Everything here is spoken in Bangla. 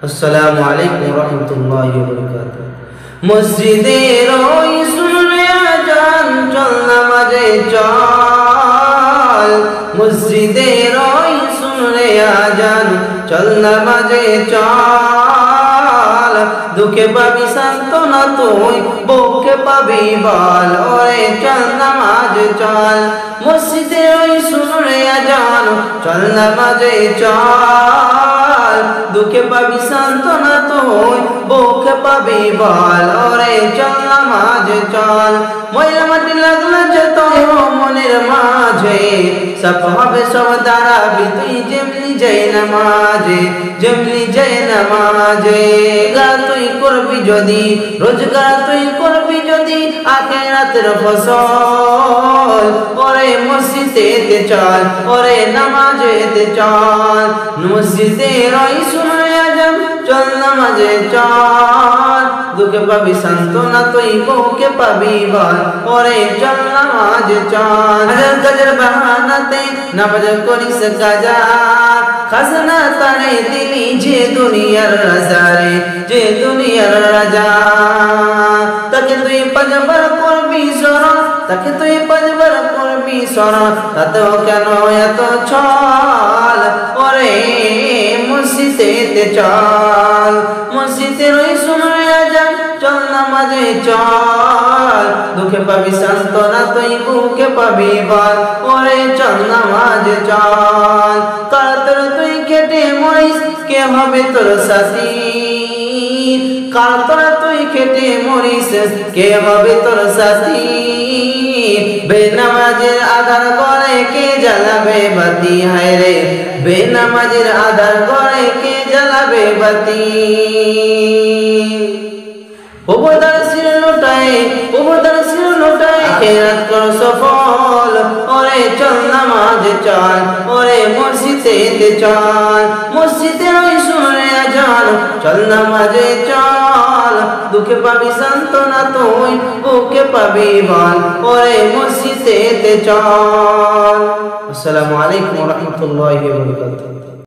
আসসালামু আলাইকুম ওয়া রাহমাতুল্লাহি ওয়া বারাকাতুহু। মসজিদের ওই শুনে আজান, চল নামাজে চল। মসজিদের ওই শুনে আজান, চল নামাজে চল। দুঃখে পাবি সান্ত্বনা তুই, বুকে পাবি বল, ওরে চল নামাজে চল। মসজিদের ওই শুনে আজান, চল নামাজে চল। দুঃখে পাবি সান্ত্বনা তুই, বুকে পাবি বল, ওরে চল নামাজে চল। ময়লা মাটি লাগলো যত মনের মাঝে, সব হবে সব দাঁড়াবি তুই যেমনি যাই নামাজে, যেমনি যাই নামাজে। গান তুই করবি যদি, রোজগার তুই করবি যদি, আখিরাতের ফসল, ওরে মসজিদেতে চল, ওরে নামাজেতে চল। মসজিদের ওই শুনে আজান, চল নামাজে চল। দুঃখে পাবি সান্ত্বনা তুই, বুকে পাবি বল, ওরে চল নামাজে চল। হাজার কাজের বাহানাতে নামাজ করিস কাজা, খাজনা তারে দিলি যে দুনিয়ার রাজা রে, যে দুনিয়ার রাজা। তাকে তুই পাঁচবার করবি স্মরণ, তাকে তুই পাঁচবার করবি স্মরণ, তাতেও কেন এত ছল, ওরে মসজিদেতে চল। মসজিদের ওই সময় আজান, চল নামাজে চল। দুঃখে পাবি সান্ত্বনা তুই, বুকে পাবি বল, ওরে চল নামাজে চল। কাতর তুই কেটে মরিস, কে হবে তোর সাথী? কাতর তুই কেটে মরিস, কে হবে তোর সাথী? বেনামাজের আধার ঘরে কে জ্বালাবে বাতি, হায় রে বেনামাজের আধার ঘরে কে জ্বালাবে বাতি। উপদার শির লোটায়, উপদার শির লোটায়, খেরাত কর সফল, ওরে চল নামাজে চল, ওরে মসজিদেতে চল। মসজিদের ওই শুনে আজান, চল নামাজে চল। দুঃখে পাবি সান্ত্বনা তুই, বুকে পাবি বল, ওরে মসজিদেতে চল। আসসালামু আলাইকুম ওয়া রাহমাতুল্লাহি ওয়া বারাকাতুহু।